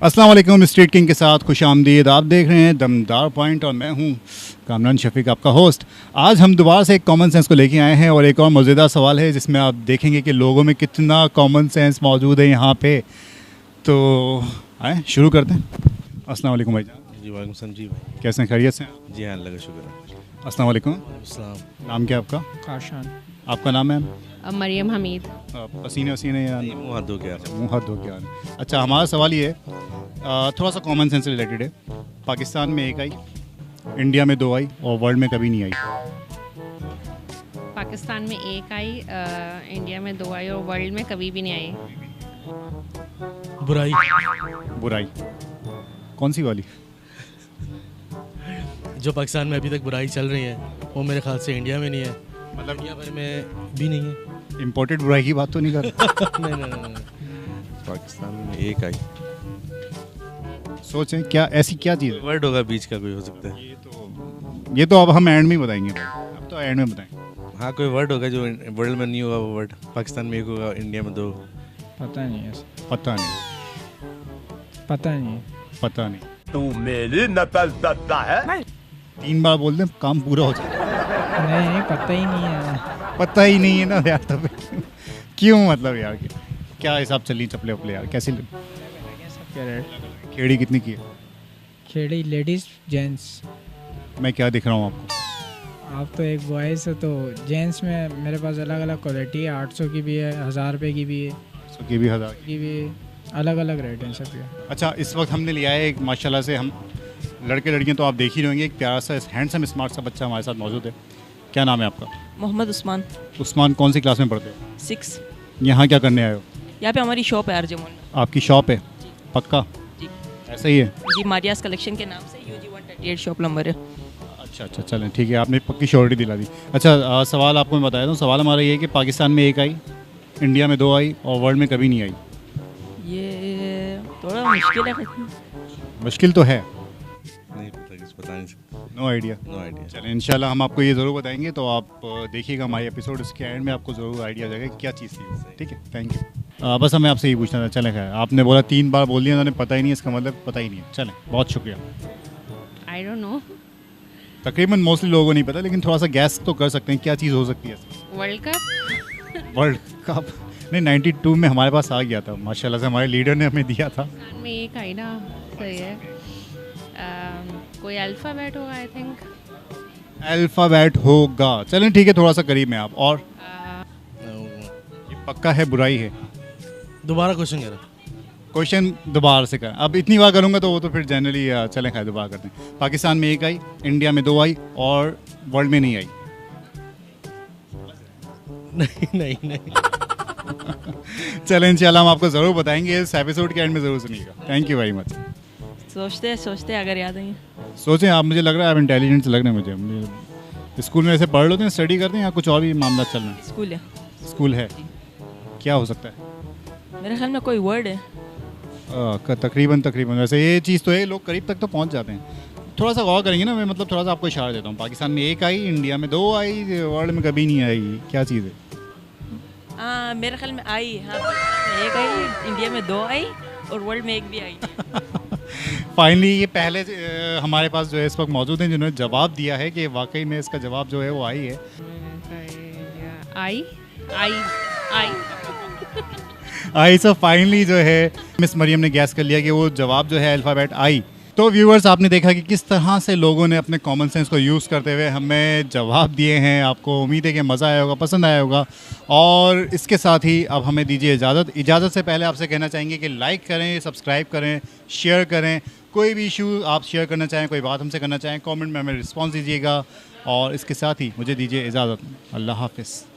अस्सलाम वालेकुम। Street king के साथ खुश आमदीद। आप देख रहे हैं दमदार पॉइंट और मैं हूं कामरान शफीक, आपका होस्ट। आज हम दोबारा से एक कॉमन सेंस को लेके आए हैं और एक और मज़ेदार सवाल है जिसमें आप देखेंगे कि लोगों में कितना कॉमन सेंस मौजूद है यहाँ पे। तो आए शुरू करते हैं। अस्सलाम वालेकुम भाईजान। जी वालेकुम सलाम जी भाई। कैसे हैं, खैरियत से? जी हाँ, अल्लाह का शुक्र है। अस्सलाम वालेकुम। अस्सलाम। नाम क्या आपका? काशान। आपका नाम है? मरियम हमीद। पसीने वसीने या मुँह हाथ धो के आ रहा मुँह हाथ धो के आ रहे हैं। अच्छा, हमारा सवाल ये है, थोड़ा सा कॉमन सेंस से रिलेटेड है। पाकिस्तान में एक आई, इंडिया में दो आई और वर्ल्ड में कभी नहीं आई। पाकिस्तान में एक आई, इंडिया में दो आई और वर्ल्ड में कभी भी नहीं आई। बुराई। बुराई कौन सी वाली? जो पाकिस्तान में अभी तक बुराई चल रही है वो मेरे ख्याल से इंडिया में नहीं है, मतलब इंडिया भर में भी नहीं है। इम्पोर्टेड बुराई की बात तो नहीं कर रहे? नहीं। पाकिस्तान में एक आई। सोचें क्या, ऐसी क्या चीज़ है? वर्ड होगा बीच का, कोई हो सकता है। ये तो अब हम एंड में ही बताएंगे भाई। अब तो एंड में बताएंगे। हाँ, कोई वर्ड होगा जो वर्ल्ड में नहीं होगा, वो वर्ड पाकिस्तान में एक होगा, इंडिया में दो। पता नहीं है। पता नहीं। पता नहीं। तू मेरी नकल करता है? 3 बार बोल दें काम पूरा हो जाए। नहीं, पता ही नहीं है। पता ही नहीं है ना यार, तब क्यों, मतलब यार क्या हिसाब चली चपले वपले यार, कैसे? सबके रेट। खेड़ी कितनी की है? खेड़ी लेडीज जेंट्स। मैं क्या दिख रहा हूँ आपको? आप तो एक बॉयज़ हो, तो जेंट्स में मेरे पास अलग अलग क्वालिटी है। 800 की भी है, 1000 रुपये की भी है, 100 की भी, 1000 की भी है। अलग अलग रेट हैं सबके। अच्छा, इस वक्त हमने लिया है एक, माशाल्लाह से हम लड़के लड़कियां तो आप देख ही रहेंगे, एक प्यारा सा हैंडसम स्मार्ट सा बच्चा हमारे साथ मौजूद है। क्या नाम है आपका? मोहम्मद उस्मान। उस्मान, कौन सी क्लास में पढ़ते हो? 6। यहाँ क्या करने आए हो? यहाँ पे हमारी शॉप है आरजे मॉल में। आपकी शॉप है? पक्का? जी ऐसा ही है? जी, मारियास कलेक्शन के नाम से UG 138 शॉप नंबर है। अच्छा, चलें ठीक है, आपने पक्की श्योरिटी दिला दी। अच्छा, सवाल आपको मैं बताया दूँ। सवाल हमारा ये है कि पाकिस्तान में एक आई, इंडिया में 2 आई और वर्ल्ड में कभी नहीं आई। ये थोड़ा मुश्किल है। मुश्किल तो है, नहीं पता, किस बता नहीं सकता। No idea. No idea. चलें, इंशाल्लाह हम आपको ये ज़रूर बताएंगे, तो आप देखिएगा हमारे एपिसोड, इसके एंड में आपको ज़रूर आइडिया आ जाएगा कि क्या चीज़ थी वो। ठीक है, थैंक यू। बस हमें आपसे यही पूछना था। चलें, खैर आपने बोला 3 बार बोल दिया, उन्होंने पता ही नहीं, इसका मतलब पता ही नहीं है। चलें, बहुत शुक्रिया। I don't know. तकरीबन मोस्टली लोगों को नहीं पता, लेकिन थोड़ा सा गैस तो कर सकते हैं क्या चीज़ हो सकती है। World cup. वर्ल्ड कप नहीं, 92 में हमारे पास आ गया था, माशाल्लाह से हमारे लीडर ने हमें दिया था। पाकिस्तान में एक आई ना, सही है। कोई अल्फ़ाबेट होगा आई थिंक। अल्फ़ाबेट होगा। चलें ठीक है, थोड़ा सा करीब में आप। और ये पक्का है, बुराई है? दोबारा क्वेश्चन करा। क्वेश्चन दोबारा से कर। अब इतनी बार करूँगा तो वो तो फिर जनरली चलें, खैर दोबारा करते हैं। पाकिस्तान में एक आई, इंडिया में 2 आई और वर्ल्ड में नहीं आई। नहीं। चलें, इंशाल्लाह हम आपको ज़रूर बताएंगे, इस एपिसोड के एंड में ज़रूर सुनिएगा। Thank you very much. सोचते अगर याद आई। सोचें आप, मुझे लग रहा है आप इंटेलिजेंट लग रहे हैं मुझे। स्कूल में ऐसे पढ़ लेते हैं, स्टडी करते हैं, या कुछ और भी मामला चल रहा है? स्कूल है। स्कूल है? क्या हो सकता है? मेरे ख्याल में कोई वर्ड है। तकरीबन वैसे ये चीज़ तो है, लोग करीब तक तो पहुंच जाते हैं। थोड़ा सा गौर करेंगे ना, मैं मतलब थोड़ा सा आपको इशारा देता हूँ। पाकिस्तान में एक आई, इंडिया में 2 आई, वर्ल्ड में कभी नहीं आई। क्या चीज़ है? मेरे ख्याल में आई। हाँ, एक आई, इंडिया में 2 आई और वर्ल्ड में एक भी आई। फाइनली ये पहले हमारे पास जो है इस वक्त मौजूद हैं जिन्होंने जवाब दिया है कि वाकई में इसका जवाब जो है वो आई है। आई। सो फाइनली जो है मिस मरियम ने गैस कर लिया कि वो जवाब जो है अल्फ़ाबेट आई। तो व्यूअर्स, आपने देखा कि किस तरह से लोगों ने अपने कॉमन सेंस को यूज़ करते हुए हमें जवाब दिए हैं। आपको उम्मीद है कि मज़ा आया होगा, पसंद आया होगा। और इसके साथ ही अब हमें दीजिए इजाज़त से पहले आपसे कहना चाहेंगे कि लाइक करें, सब्सक्राइब करें, शेयर करें। कोई भी इशू आप शेयर करना चाहें, कोई बात हमसे करना चाहें, कमेंट में हमें रिस्पॉन्स दीजिएगा। और इसके साथ ही मुझे दीजिए इजाज़त। अल्लाह हाफ़िज़।